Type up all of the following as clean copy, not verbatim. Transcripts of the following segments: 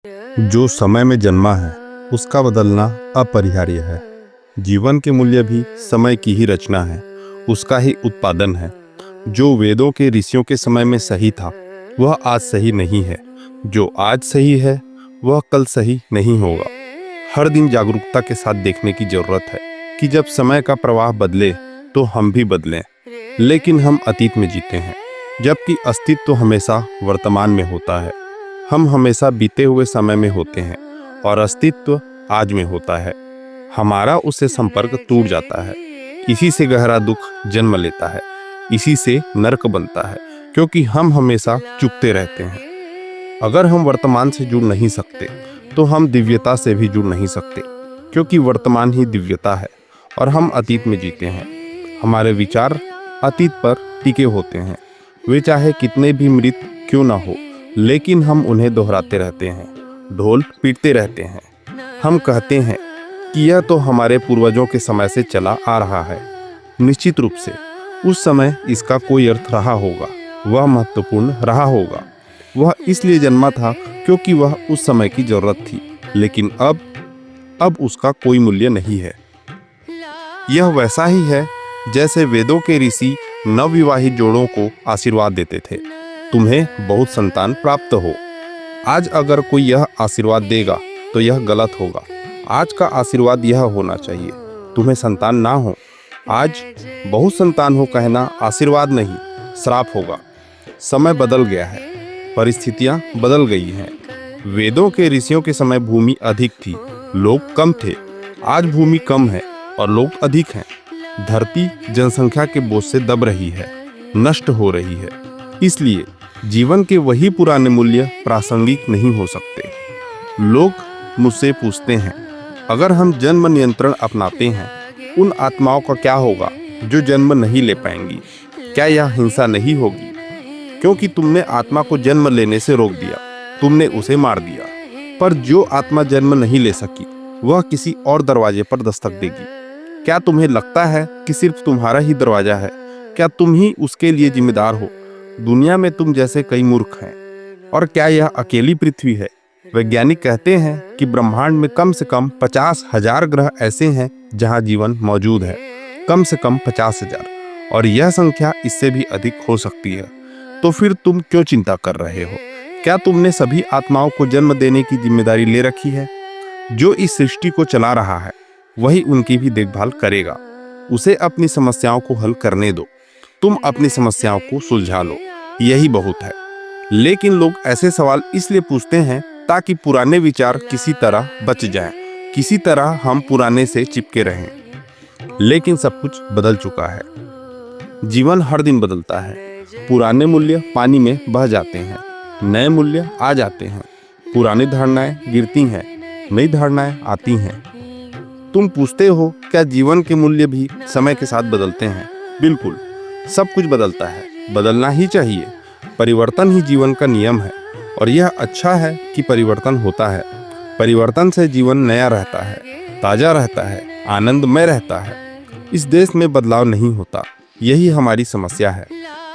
जो समय में जन्मा है उसका बदलना अपरिहार्य है। जीवन के मूल्य भी समय की ही रचना है, उसका ही उत्पादन है। जो वेदों के ऋषियों के समय में सही था वह आज सही नहीं है, जो आज सही है वह कल सही नहीं होगा। हर दिन जागरूकता के साथ देखने की जरूरत है कि जब समय का प्रवाह बदले तो हम भी बदलें। लेकिन हम अतीत में जीते हैं, जबकि अस्तित्व तो हमेशा वर्तमान में होता है। हम हमेशा बीते हुए समय में होते हैं और अस्तित्व आज में होता है। हमारा उससे संपर्क टूट जाता है, इसी से गहरा दुख जन्म लेता है, इसी से नरक बनता है, क्योंकि हम हमेशा चुकते रहते हैं। अगर हम वर्तमान से जुड़ नहीं सकते तो हम दिव्यता से भी जुड़ नहीं सकते, क्योंकि वर्तमान ही दिव्यता है और हम अतीत में जीते हैं। हमारे विचार अतीत पर टिके होते हैं, वे चाहे कितने भी मृत क्यों ना हो, लेकिन हम उन्हें दोहराते रहते हैं, ढोल पीटते रहते हैं। हम कहते हैं कि यह तो हमारे पूर्वजों के समय से चला आ रहा है। निश्चित रूप से उस समय इसका कोई अर्थ रहा होगा, वह महत्वपूर्ण रहा होगा। वह इसलिए जन्मा था क्योंकि वह उस समय की जरूरत थी, लेकिन अब उसका कोई मूल्य नहीं है। यह वैसा ही है जैसे वेदों के ऋषि नवविवाहित जोड़ों को आशीर्वाद देते थे, तुम्हें बहुत संतान प्राप्त हो। आज अगर कोई यह आशीर्वाद देगा तो यह गलत होगा। आज का आशीर्वाद यह होना चाहिए, तुम्हें संतान ना हो। आज बहुत संतान हो कहना आशीर्वाद नहीं, श्राप होगा। समय बदल गया है, परिस्थितियां बदल गई हैं। वेदों के ऋषियों के समय भूमि अधिक थी, लोग कम थे। आज भूमि कम है और लोग अधिक हैं। धरती जनसंख्या के बोझ से दब रही है, नष्ट हो रही है। इसलिए जीवन के वही पुराने मूल्य प्रासंगिक नहीं हो सकते। लोग मुझसे पूछते हैं, अगर हम जन्म नियंत्रण अपनाते हैं, उन आत्माओं का क्या होगा जो जन्म नहीं ले पाएंगी? क्या यह हिंसा नहीं होगी? क्योंकि तुमने आत्मा को जन्म लेने से रोक दिया, तुमने उसे मार दिया। पर जो आत्मा जन्म नहीं ले सकी, वह किसी और दरवाजे पर दस्तक देगी। क्या तुम्हें लगता है कि सिर्फ तुम्हारा ही दरवाजा है? क्या तुम ही उसके लिए जिम्मेदार हो? दुनिया में तुम जैसे कई मूर्ख हैं। और क्या यह अकेली पृथ्वी है? वैज्ञानिक कहते हैं कि ब्रह्मांड में कम से कम 50,000 ग्रह ऐसे हैं जहां जीवन मौजूद है, कम से कम 50,000, और यह संख्या इससे भी अधिक हो सकती है। तो फिर तुम क्यों चिंता कर रहे हो? क्या तुमने सभी आत्माओं को जन्म देने की जिम्मेदारी ले रखी है? जो इस सृष्टि को चला रहा है वही उनकी भी देखभाल करेगा। उसे अपनी समस्याओं को हल करने दो, तुम अपनी समस्याओं को सुलझा लो, यही बहुत है। लेकिन लोग ऐसे सवाल इसलिए पूछते हैं ताकि पुराने विचार किसी तरह बच जाएं, किसी तरह हम पुराने से चिपके रहें। लेकिन सब कुछ बदल चुका है। जीवन हर दिन बदलता है। पुराने मूल्य पानी में बह जाते हैं, नए मूल्य आ जाते हैं। पुरानी धारणाएं गिरती हैं, नई धारणाएं आती हैं। तुम पूछते हो क्या जीवन के मूल्य भी समय के साथ बदलते हैं? बिल्कुल, सब कुछ बदलता है, बदलना ही चाहिए। परिवर्तन ही जीवन का नियम है और यह अच्छा है कि परिवर्तन होता है। परिवर्तन से जीवन नया रहता है, ताजा रहता है, आनंदमय रहता है। इस देश में बदलाव नहीं होता, यही हमारी समस्या है।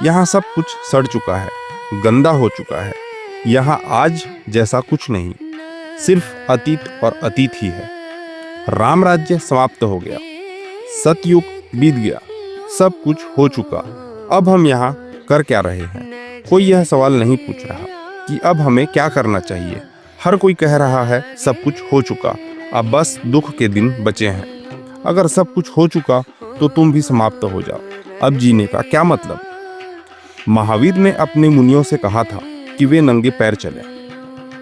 यहाँ सब कुछ सड़ चुका है, गंदा हो चुका है। यहाँ आज जैसा कुछ नहीं, सिर्फ अतीत और अतीत ही है। राम राज्य समाप्त हो गया, सतयुग बीत गया, सब कुछ हो चुका। अब हम यहाँ कर क्या रहे हैं? कोई यह सवाल नहीं पूछ रहा कि अब हमें क्या करना चाहिए। हर कोई कह रहा है सब कुछ हो चुका, अब बस दुख के दिन बचे हैं। अगर सब कुछ हो चुका तो तुम भी समाप्त हो जाओ, अब जीने का क्या मतलब? महावीर ने अपने मुनियों से कहा था कि वे नंगे पैर चलें।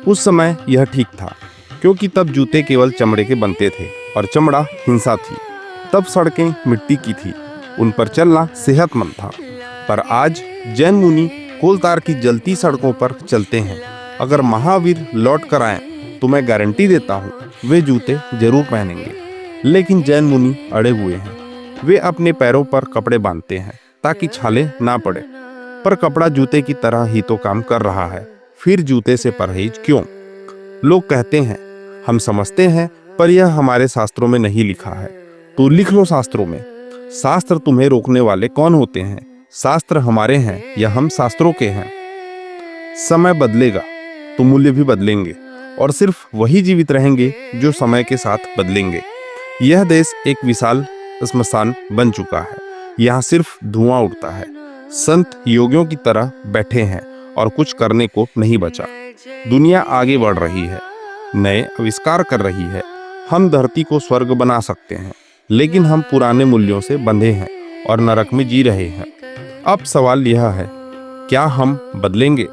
उस समय यह ठीक था, क्योंकि तब जूते केवल चमड़े के बनते थे और चमड़ा हिंसा थी। तब सड़कें मिट्टी की थी, उन पर चलना सेहतमंद था। पर आज जैन मुनि कोलतार की जलती सड़कों पर चलते हैं। अगर महावीर लौट कर आए तो मैं गारंटी देता हूँ वे जूते जरूर पहनेंगे। लेकिन जैन मुनि अड़े हुए हैं। वे अपने पैरों पर कपड़े बांधते हैं ताकि छाले ना पड़े, पर कपड़ा जूते की तरह ही तो काम कर रहा है। फिर जूते से परहेज क्यों? लोग कहते हैं हम समझते हैं, पर यह हमारे शास्त्रों में नहीं लिखा है। तो लिख लो शास्त्रों में। शास्त्र तुम्हें रोकने वाले कौन होते हैं? शास्त्र हमारे हैं या हम शास्त्रों के हैं? समय बदलेगा तो मूल्य भी बदलेंगे, और सिर्फ वही जीवित रहेंगे जो समय के साथ बदलेंगे। यह देश एक विशाल श्मशान बन चुका है। यहाँ सिर्फ धुआं उड़ता है। संत योगियों की तरह बैठे हैं और कुछ करने को नहीं बचा। दुनिया आगे बढ़ रही है, नए आविष्कार कर रही है। हम धरती को स्वर्ग बना सकते हैं, लेकिन हम पुराने मूल्यों से बंधे हैं और नरक में जी रहे हैं। अब सवाल यह है, क्या हम बदलेंगे?